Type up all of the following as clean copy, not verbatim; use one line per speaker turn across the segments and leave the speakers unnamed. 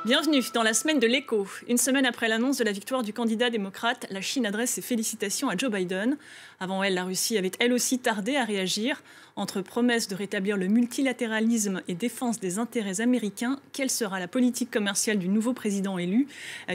Bienvenue dans la semaine de l'écho. Une semaine après l'annonce de la victoire du candidat démocrate, la Chine adresse ses félicitations à Joe Biden. Avant elle, la Russie avait elle aussi tardé à réagir. Entre promesses de rétablir le multilatéralisme et défense des intérêts américains, quelle sera la politique commerciale du nouveau président élu?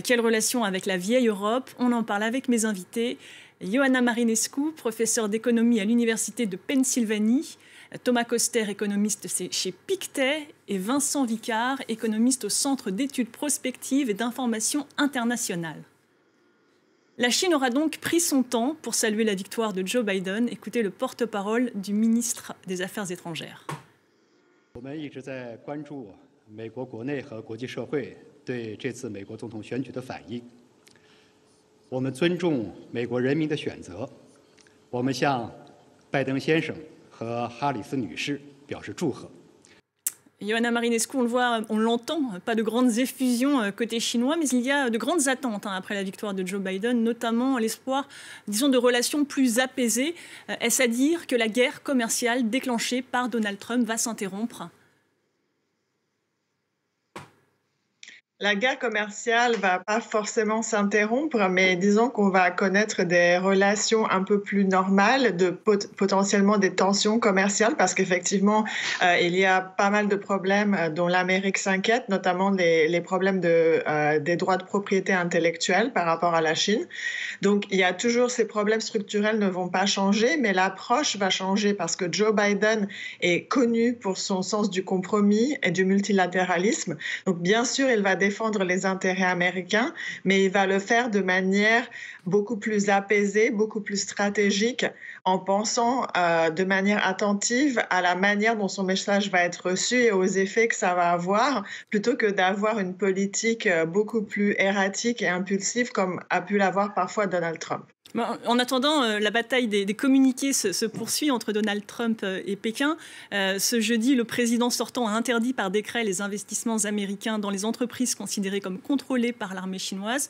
Quelle relation avec la vieille Europe? On en parle avec mes invités. Ioana Marinescu, professeure d'économie à l'Université de Pennsylvanie. Thomas Koester, économiste chez Pictet, et Vincent Vicard, économiste au Centre d'études prospectives et d'information internationale. La Chine aura donc pris son temps pour saluer la victoire de Joe Biden. Écoutez le porte-parole du ministre des Affaires étrangères.
我们一直在关注美国国内和国际社会对这次美国总统选举的反应。我们尊重美国人民的选择。我们向拜登先生和哈里斯女士表示祝贺。
Ioana Marinescu, on le voit, on l'entend, pas de grandes effusions côté chinois, mais il y a de grandes attentes après la victoire de Joe Biden, notamment l'espoir, disons, de relations plus apaisées. Est-ce à dire que la guerre commerciale déclenchée par Donald Trump va s'interrompre ?
La guerre commerciale va pas forcément s'interrompre, mais disons qu'on va connaître des relations un peu plus normales, potentiellement des tensions commerciales, parce qu'effectivement, il y a pas mal de problèmes dont l'Amérique s'inquiète, notamment les problèmes des droits de propriété intellectuelle par rapport à la Chine. Donc, il y a toujours ces problèmes structurels ne vont pas changer, mais l'approche va changer parce que Joe Biden est connu pour son sens du compromis et du multilatéralisme. Donc, bien sûr, il va défendre les intérêts américains, mais il va le faire de manière beaucoup plus apaisée, beaucoup plus stratégique, en pensant de manière attentive à la manière dont son message va être reçu et aux effets que ça va avoir, plutôt que d'avoir une politique beaucoup plus erratique et impulsive comme a pu l'avoir parfois Donald Trump.
En attendant, la bataille des communiqués se poursuit entre Donald Trump et Pékin. Ce jeudi, le président sortant a interdit par décret les investissements américains dans les entreprises considérées comme contrôlées par l'armée chinoise.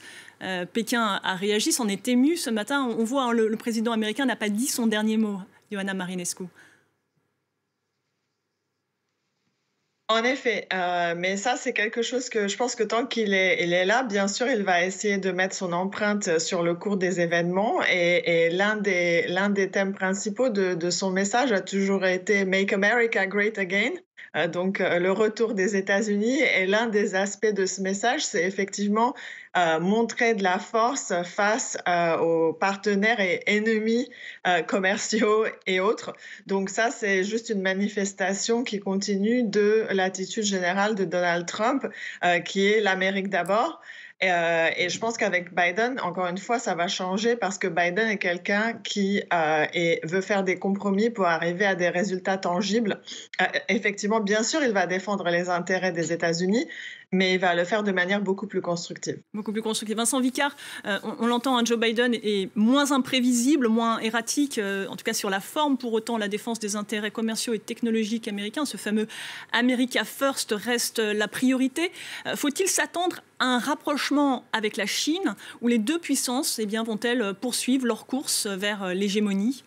Pékin a réagi, s'en est ému ce matin. On voit, le président américain n'a pas dit son dernier mot, Ioana Marinescu.
En effet, mais ça, c'est quelque chose que je pense que tant qu'il est là, bien sûr, il va essayer de mettre son empreinte sur le cours des événements. Et l'un des thèmes principaux de son message a toujours été « Make America Great Again ». Donc, le retour des États-Unis. Et l'un des aspects de ce message, c'est effectivement montrer de la force face aux partenaires et ennemis commerciaux et autres. Donc ça, c'est juste une manifestation qui continue de l'attitude générale de Donald Trump, qui est l'Amérique d'abord. Et je pense qu'avec Biden, encore une fois, ça va changer parce que Biden est quelqu'un qui veut faire des compromis pour arriver à des résultats tangibles. Effectivement, bien sûr, il va défendre les intérêts des États-Unis, mais il va le faire de manière beaucoup plus constructive.
Beaucoup plus constructive. Vincent Vicard, on l'entend, Joe Biden est moins imprévisible, moins erratique, en tout cas sur la forme. Pour autant, la défense des intérêts commerciaux et technologiques américains, ce fameux America First, reste la priorité. Faut-il s'attendre à un rapprochement avec la Chine, où les deux puissances vont-elles poursuivre leur course vers l'hégémonie ?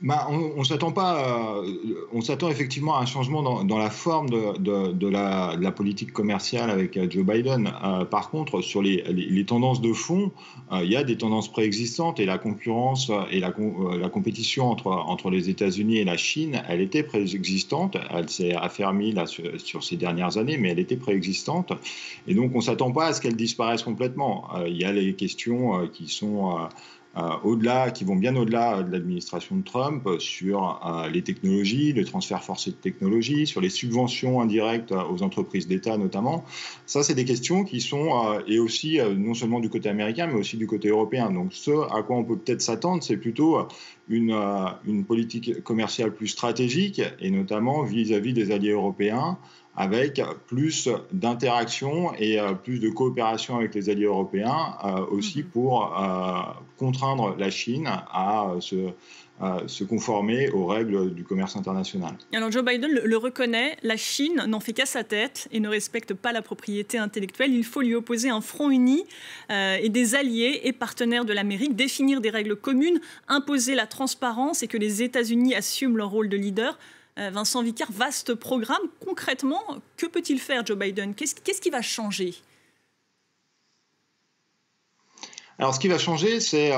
On s'attend effectivement à un changement dans la forme de la politique commerciale avec Joe Biden. Par contre, sur les tendances de fond, il y a des tendances préexistantes et la concurrence et la compétition entre les États-Unis et la Chine, elle était préexistante. Elle s'est affermie là sur ces dernières années, mais elle était préexistante. Et donc, on ne s'attend pas à ce qu'elle disparaisse complètement. Il y a les questions qui sont qui vont bien au-delà de l'administration de Trump, sur les technologies, le transfert forcé de technologies, sur les subventions indirectes aux entreprises d'État notamment. Ça, c'est des questions qui sont, et aussi non seulement du côté américain, mais aussi du côté européen. Donc ce à quoi on peut peut-être s'attendre, c'est plutôt une politique commerciale plus stratégique, et notamment vis-à-vis des alliés européens, avec plus d'interaction et plus de coopération avec les alliés européens, aussi pour contraindre la Chine à se conformer aux règles du commerce international.
Alors Joe Biden le reconnaît, la Chine n'en fait qu'à sa tête et ne respecte pas la propriété intellectuelle. Il faut lui opposer un front uni et des alliés et partenaires de l'Amérique, définir des règles communes, imposer la transparence et que les États-Unis assument leur rôle de leader. Vincent Vicard, vaste programme. Concrètement, que peut-il faire, Joe Biden? Qu'est-ce qui va changer?
Alors, ce qui va changer, c'est,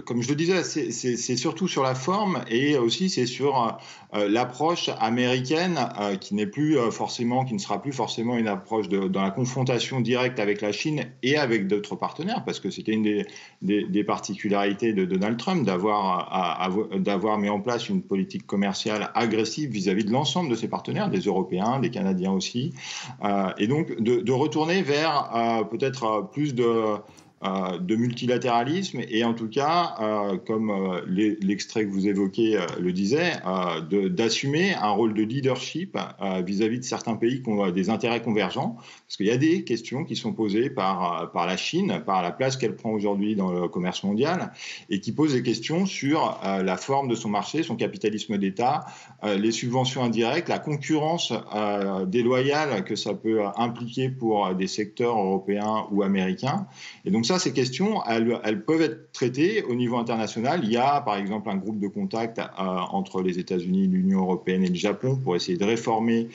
comme je le disais, c'est surtout sur la forme et aussi c'est sur l'approche américaine qui n'est plus forcément, qui ne sera plus forcément une approche dans la confrontation directe avec la Chine et avec d'autres partenaires, parce que c'était une des particularités de Donald Trump d'avoir mis en place une politique commerciale agressive vis-à-vis de l'ensemble de ses partenaires, des Européens, des Canadiens aussi, et donc de retourner vers peut-être plus de multilatéralisme et en tout cas, comme l'extrait que vous évoquez le disait, d'assumer un rôle de leadership vis-à-vis de certains pays qui ont des intérêts convergents, parce qu'il y a des questions qui sont posées par la Chine, par la place qu'elle prend aujourd'hui dans le commerce mondial, et qui posent des questions sur la forme de son marché, son capitalisme d'État, les subventions indirectes, la concurrence déloyale que ça peut impliquer pour des secteurs européens ou américains. Et donc ça, ces questions, elles peuvent être traitées au niveau international. Il y a, par exemple, un groupe de contact entre les États-Unis, l'Union européenne et le Japon pour essayer de réformer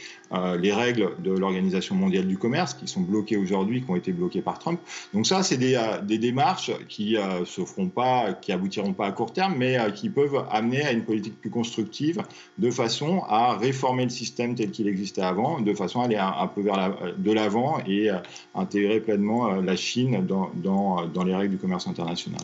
les règles de l'Organisation mondiale du commerce qui sont bloquées aujourd'hui, qui ont été bloquées par Trump. Donc ça, c'est des démarches qui se feront pas, qui aboutiront pas à court terme, mais qui peuvent amener à une politique plus constructive de façon à réformer le système tel qu'il existait avant, de façon à aller un peu de l'avant et intégrer pleinement la Chine dans les règles du commerce international.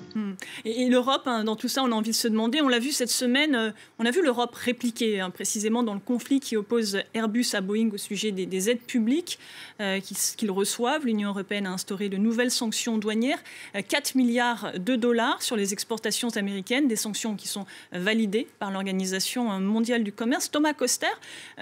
Et l'Europe, dans tout ça, on a envie de se demander, on l'a vu cette semaine, on a vu l'Europe répliquer précisément dans le conflit qui oppose Airbus à Boeing au sujet des aides publiques qu'ils reçoivent. L'Union européenne a instauré de nouvelles sanctions douanières, 4 milliards de dollars sur les exportations américaines, des sanctions qui sont validées par l'Organisation mondiale du commerce. Thomas Koester,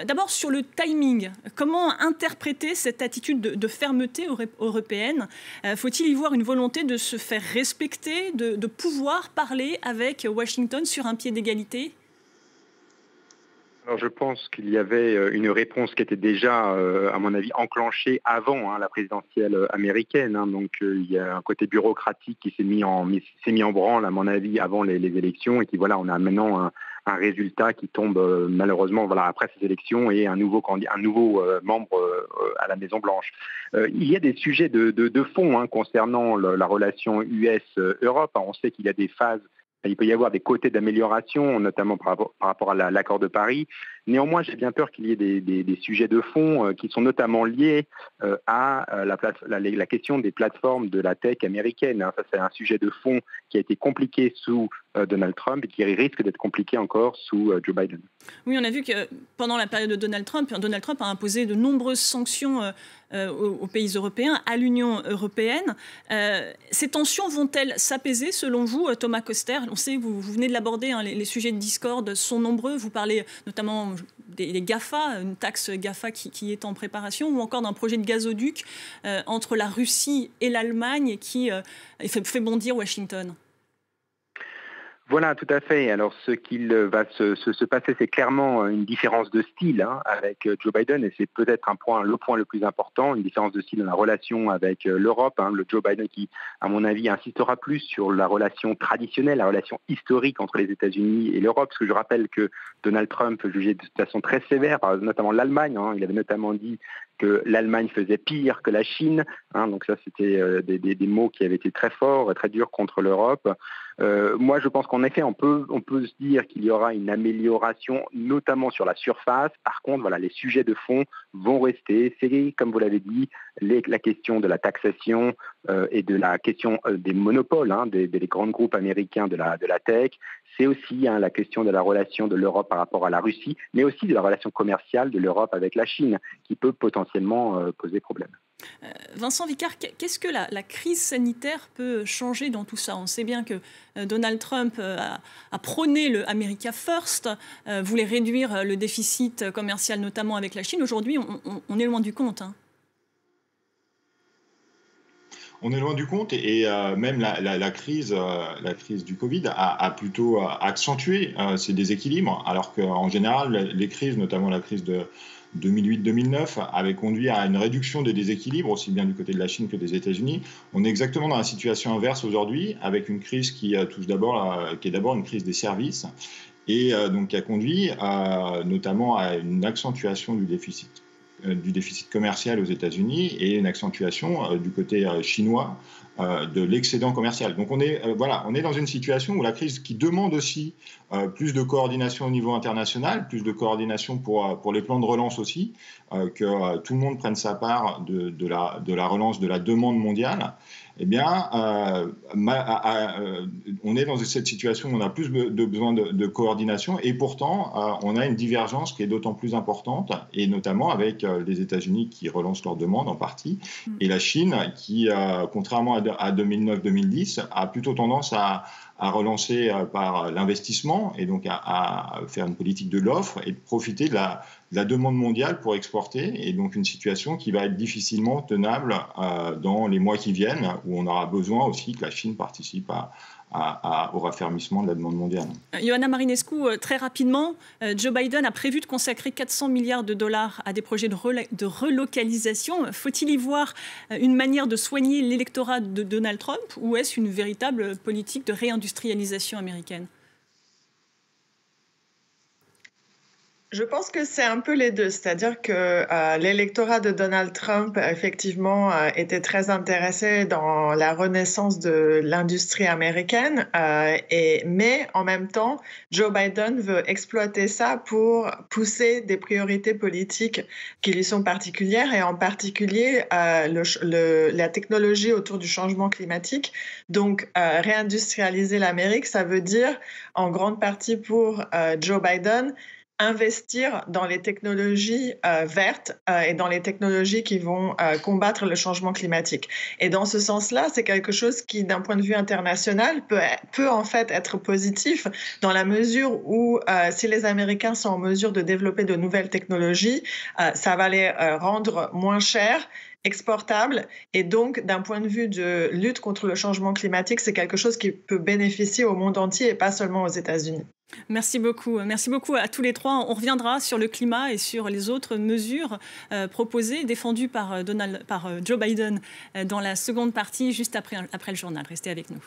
d'abord sur le timing, comment interpréter cette attitude de fermeté européenne? Faut-il y voir une volonté de se faire respecter, de pouvoir parler avec Washington sur un pied d'égalité?
Alors je pense qu'il y avait une réponse qui était déjà, à mon avis, enclenchée avant la présidentielle américaine. Donc il y a un côté bureaucratique qui s'est mis en branle, à mon avis, avant les élections, et qui voilà, on a maintenant un résultat qui tombe malheureusement après ces élections et un nouveau membre à la Maison-Blanche. Il y a des sujets de fond concernant la relation US-Europe. On sait qu'il y a des phases. Il peut y avoir des côtés d'amélioration, notamment par rapport à l'accord de Paris. Néanmoins, j'ai bien peur qu'il y ait des sujets de fond qui sont notamment liés à la question des plateformes de la tech américaine. Ça, c'est un sujet de fond qui a été compliqué sous Donald Trump et qui risque d'être compliqué encore sous Joe Biden.
Oui, on a vu que pendant la période de Donald Trump a imposé de nombreuses sanctions aux pays européens, à l'Union européenne. Ces tensions vont-elles s'apaiser selon vous, Thomas Koester? On sait que vous venez de l'aborder, les sujets de discorde sont nombreux. Vous parlez notamment des GAFA, une taxe GAFA qui est en préparation, ou encore d'un projet de gazoduc entre la Russie et l'Allemagne qui fait bondir Washington.
Voilà, tout à fait. Alors, ce qu'il va se passer, c'est clairement une différence de style avec Joe Biden, et c'est peut-être le point le plus important, une différence de style dans la relation avec l'Europe. Le Joe Biden qui, à mon avis, insistera plus sur la relation traditionnelle, la relation historique entre les États-Unis et l'Europe, parce que je rappelle que Donald Trump jugeait de façon très sévère, notamment l'Allemagne. Il avait notamment dit que l'Allemagne faisait pire que la Chine. Donc ça, c'était des mots qui avaient été très forts, très durs contre l'Europe. Moi, je pense qu'en effet, on peut se dire qu'il y aura une amélioration, notamment sur la surface. Par contre, les sujets de fond vont rester. C'est, comme vous l'avez dit, la question de la taxation et de la question des monopoles, des grands groupes américains de la tech. C'est aussi la question de la relation de l'Europe par rapport à la Russie, mais aussi de la relation commerciale de l'Europe avec la Chine, qui peut potentiellement poser problème.
Vincent Vicard, qu'est-ce que la crise sanitaire peut changer dans tout ça? On sait bien que Donald Trump a prôné le America First, voulait réduire le déficit commercial notamment avec la Chine. Aujourd'hui, on est loin du compte.
On est loin du compte et même la crise du Covid a plutôt accentué ces déséquilibres, alors qu'en général, les crises, notamment la crise de 2008-2009, avaient conduit à une réduction des déséquilibres, aussi bien du côté de la Chine que des États-Unis. On est exactement dans la situation inverse aujourd'hui, avec une crise qui est d'abord une crise des services. et donc qui a conduit notamment à une accentuation du déficit commercial aux États-Unis et une accentuation du côté chinois de l'excédent commercial. Donc on est dans une situation où la crise qui demande aussi plus de coordination au niveau international, plus de coordination pour les plans de relance aussi, que tout le monde prenne sa part de la relance de la demande mondiale. Eh bien, on est dans cette situation où on a plus de besoin de coordination et pourtant, on a une divergence qui est d'autant plus importante, et notamment avec les États-Unis qui relancent leur demande en partie, et la Chine qui, contrairement à 2009-2010, a plutôt tendance à relancer par l'investissement et donc à faire une politique de l'offre et de profiter de la demande mondiale pour exporter, et donc une situation qui va être difficilement tenable dans les mois qui viennent, où on aura besoin aussi que la Chine participe au raffermissement de la demande mondiale.
Ioana Marinescu, très rapidement, Joe Biden a prévu de consacrer 400 milliards de dollars à des projets de relocalisation. Faut-il y voir une manière de soigner l'électorat de Donald Trump, ou est-ce une véritable politique de réindustrialisation américaine ?
Je pense que c'est un peu les deux, c'est-à-dire que l'électorat de Donald Trump, effectivement, était très intéressé dans la renaissance de l'industrie américaine, mais en même temps, Joe Biden veut exploiter ça pour pousser des priorités politiques qui lui sont particulières, et en particulier la technologie autour du changement climatique. Donc, réindustrialiser l'Amérique, ça veut dire, en grande partie pour Joe Biden, investir dans les technologies vertes et dans les technologies qui vont combattre le changement climatique. Et dans ce sens-là, c'est quelque chose qui, d'un point de vue international, peut en fait être positif, dans la mesure où si les Américains sont en mesure de développer de nouvelles technologies, ça va les rendre moins chères, exportables, et donc d'un point de vue de lutte contre le changement climatique, c'est quelque chose qui peut bénéficier au monde entier et pas seulement aux États-Unis.
Merci beaucoup à tous les trois. On reviendra sur le climat et sur les autres mesures proposées, défendues par Joe Biden dans la seconde partie, juste après le journal. Restez avec nous.